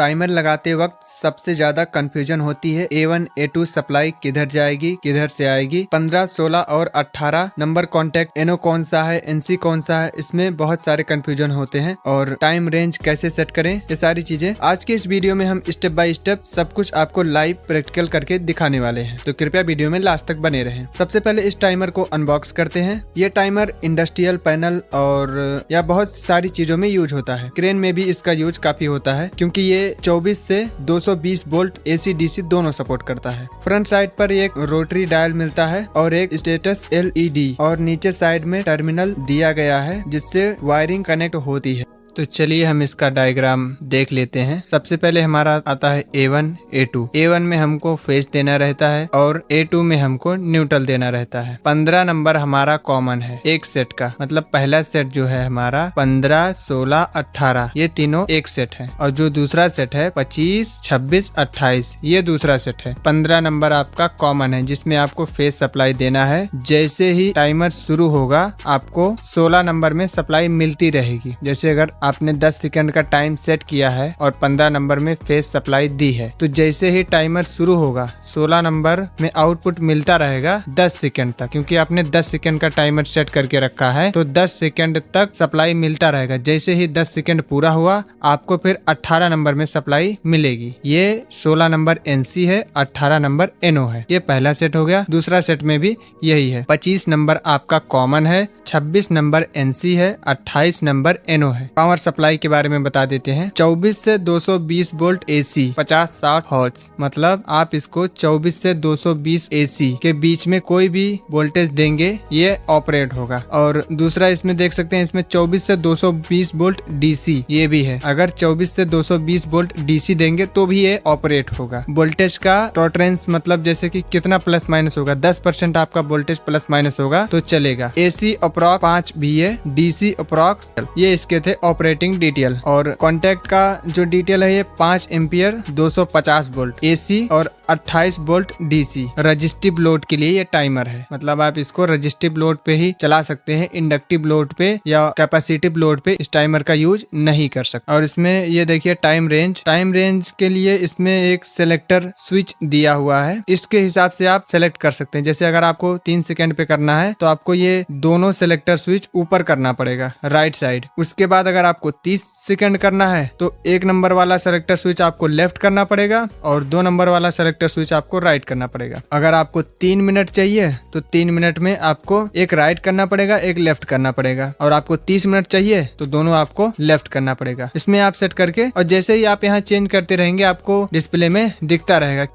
Timer लगाते वक्त सबसे ज्यादा कंफ्यूजन होती है A1 A2 सप्लाई किधर जाएगी किधर से आएगी, 15, 16 और 18 नंबर कॉन्टेक्ट NO कौन सा है, NC कौन सा है, इसमें बहुत सारे कंफ्यूजन होते हैं। और टाइम रेंज कैसे सेट करें, ये सारी चीजें आज के इस वीडियो में हम स्टेप बाय स्टेप सब कुछ आपको लाइव प्रैक्टिकल करके दिखाने वाले हैं, तो कृपया वीडियो में लास्ट तक बने रहें। सबसे पहले इस टाइमर को अनबॉक्स करते हैं। ये टाइमर इंडस्ट्रियल पैनल और या बहुत सारी चीजों में यूज होता है। क्रेन में भी इसका यूज काफी होता है क्योंकि ये 24 से 220 वोल्ट AC DC दोनों सपोर्ट करता है। फ्रंट साइड पर एक रोटरी डायल मिलता है और एक स्टेटस LED और नीचे साइड में टर्मिनल दिया गया है जिससे वायरिंग कनेक्ट होती है। तो चलिए हम इसका डायग्राम देख लेते हैं। सबसे पहले हमारा आता है A1 A2। A1 में हमको फेज देना रहता है और A2 में हमको न्यूट्रल देना रहता है। 15 नंबर हमारा कॉमन है एक सेट का, मतलब पहला सेट जो है हमारा 15, 16, 18 ये तीनों एक सेट है और जो दूसरा सेट है 25, 26, 28 ये दूसरा सेट है। 15 नंबर आपका कॉमन है जिसमें आपको फेज सप्लाई देना है। जैसे ही टाइमर शुरू होगा आपको 16 नंबर में सप्लाई मिलती रहेगी। जैसे अगर आपने 10 सेकंड का टाइम सेट किया है और 15 नंबर में फेज सप्लाई दी है, तो जैसे ही टाइमर शुरू होगा 16 नंबर में आउटपुट मिलता रहेगा 10 सेकंड तक, क्योंकि आपने 10 सेकंड का टाइमर सेट करके रखा है तो 10 सेकंड तक सप्लाई मिलता रहेगा। जैसे ही 10 सेकंड पूरा हुआ आपको फिर 18 नंबर में सप्लाई मिलेगी। ये 16 नंबर NC है, 18 नंबर NO है। ये पहला सेट हो गया। दूसरा सेट में भी यही है। 25 नंबर आपका कॉमन है, 26 नंबर NC है, 28 नंबर NO है। पावर सप्लाई के बारे में बता देते हैं। 24 से 220 वोल्ट AC 50-60 हर्ट्ज, मतलब आप इसको 24 से 220 AC के बीच में कोई भी वोल्टेज देंगे ये ऑपरेट होगा। और दूसरा इसमें देख सकते हैं, इसमें 24 से 220 वोल्ट DC ये भी है। अगर 24 से 220 वोल्ट DC देंगे तो भी ये ऑपरेट होगा। वोल्टेज का टॉलरेंस मतलब जैसे कि कितना प्लस माइनस होगा, 10% आपका वोल्टेज प्लस माइनस होगा तो चलेगा। AC अप्रॉक्स 5 भी है, DC अप्रॉक्स। ये इसके थे ऑपरेटिंग डिटेल। और कॉन्टैक्ट का जो डिटेल है ये 5 एम्पियर 250 वोल्ट AC और 28 वोल्ट DC। रजिस्टिव लोड के लिए ये टाइमर है, मतलब आप इसको रजिस्टिव लोड पे ही चला सकते हैं, इंडक्टिव लोड पे या कैपेसिटिव लोड पे इस टाइमर का यूज नहीं कर सकते। और इसमें ये देखिए टाइम रेंज के लिए इसमें एक सिलेक्टर स्विच दिया हुआ है। इसके हिसाब से आप सेलेक्ट कर सकते हैं। जैसे अगर आपको 3 सेकंड पे करना है तो आपको ये दोनों सिलेक्टर स्विच ऊपर करना पड़ेगा राइट साइड। उसके बाद अगर आपको 30 सेकंड करना है तो 1 नंबर वाला सेलेक्टर स्विच आपको लेफ्ट करना पड़ेगा और 2 नंबर वाला सेलेक्टर स्विच आपको राइट करना पड़ेगा। अगर आपको 3 मिनट चाहिए तो 3 मिनट में आपको एक राइट करना पड़ेगा, एक लेफ्ट करना पड़ेगा। और आपको 30 मिनट चाहिए तो दोनों आपको लेफ्ट करना पड़ेगा। इसमें आप सेट करके और जैसे ही आप यहाँ चेंज करते रहेंगे आपको डिस्प्ले में दिखता रहेगा।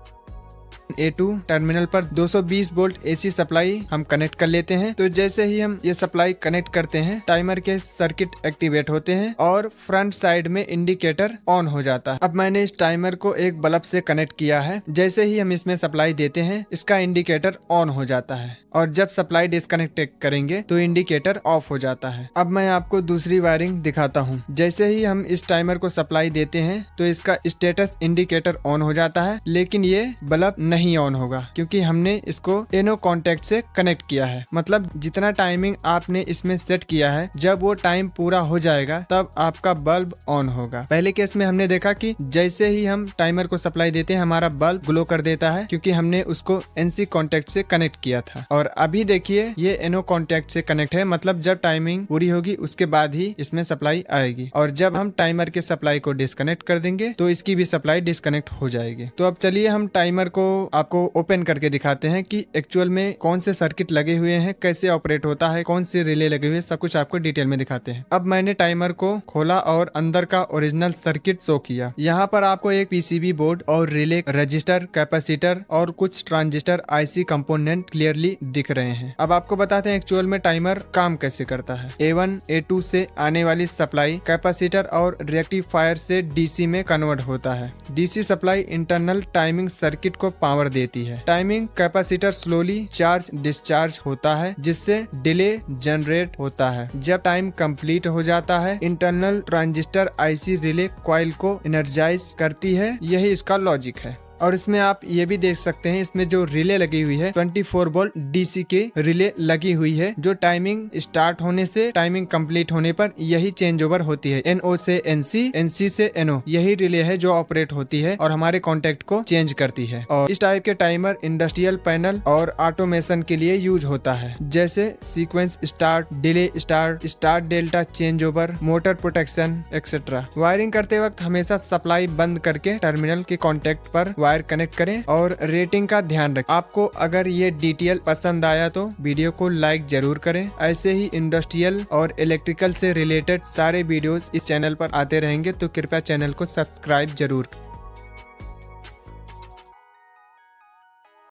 A2 टर्मिनल पर 220 वोल्ट AC सप्लाई हम कनेक्ट कर लेते हैं। तो जैसे ही हम ये सप्लाई कनेक्ट करते हैं टाइमर के सर्किट एक्टिवेट होते हैं और फ्रंट साइड में इंडिकेटर ऑन हो जाता है। अब मैंने इस टाइमर को एक बल्ब से कनेक्ट किया है। जैसे ही हम इसमें सप्लाई देते हैं इसका इंडिकेटर ऑन हो जाता है और जब सप्लाई डिस्कनेक्ट करेंगे तो इंडिकेटर ऑफ हो जाता है। अब मैं आपको दूसरी वायरिंग दिखाता हूँ। जैसे ही हम इस टाइमर को सप्लाई देते हैं तो इसका स्टेटस इंडिकेटर ऑन हो जाता है, लेकिन ये बल्ब नहीं ऑन होगा क्योंकि हमने इसको NO कॉन्टेक्ट से कनेक्ट किया है। मतलब जितना टाइमिंग आपने इसमें सेट किया है जब वो टाइम पूरा हो जाएगा तब आपका बल्ब ऑन होगा। पहले केस में हमने देखा कि जैसे ही हम टाइमर को सप्लाई देते हैं हमारा बल्ब ग्लो कर देता है क्योंकि हमने उसको NC कॉन्टेक्ट से कनेक्ट किया था। और अभी देखिए ये NO कॉन्टेक्ट से कनेक्ट है, मतलब जब टाइमिंग पूरी होगी उसके बाद ही इसमें सप्लाई आएगी। और जब हम टाइमर के सप्लाई को डिस्कनेक्ट कर देंगे तो इसकी भी सप्लाई डिस्कनेक्ट हो जाएगी। तो अब चलिए हम टाइमर को आपको ओपन करके दिखाते हैं कि एक्चुअल में कौन से सर्किट लगे हुए हैं, कैसे ऑपरेट होता है, कौन से रिले लगे हुए हैं, सब कुछ आपको डिटेल में दिखाते हैं। अब मैंने टाइमर को खोला और अंदर का ओरिजिनल सर्किट शो किया। यहाँ पर आपको एक PCB बोर्ड और रिले, रजिस्टर, कैपेसिटर और कुछ ट्रांजिस्टर IC कंपोनेंट क्लियरली दिख रहे हैं। अब आपको बताते हैं एक्चुअल में टाइमर काम कैसे करता है। A1 A2 से आने वाली सप्लाई कैपेसिटर और रेक्टिफायर से DC में कन्वर्ट होता है। DC supply internal timing circuit को पावर देती है। Timing capacitor slowly charge discharge होता है जिससे डिले जनरेट होता है। जब टाइम कंप्लीट हो जाता है internal transistor IC relay coil को एनर्जाइज करती है। यही इसका लॉजिक है। और इसमें आप ये भी देख सकते हैं, इसमें जो रिले लगी हुई है 24 वोल्ट डीसी की रिले लगी हुई है, जो टाइमिंग स्टार्ट होने से टाइमिंग कंप्लीट होने पर यही चेंज ओवर होती है। NO से NC, NC से NO, यही रिले है जो ऑपरेट होती है और हमारे कॉन्टेक्ट को चेंज करती है। और इस टाइप के टाइमर इंडस्ट्रियल पैनल और ऑटोमेशन के लिए यूज होता है, जैसे sequence start, delay start, start delta change over, motor protection etcetera. Wiring करते वक्त हमेशा सप्लाई बंद करके टर्मिनल के कॉन्टेक्ट पर वायर कनेक्ट करें और रेटिंग का ध्यान रखें। आपको अगर ये डिटेल पसंद आया तो वीडियो को लाइक जरूर करें। ऐसे ही इंडस्ट्रियल और इलेक्ट्रिकल से रिलेटेड सारे वीडियोस इस चैनल पर आते रहेंगे, तो कृपया चैनल को सब्सक्राइब जरूर।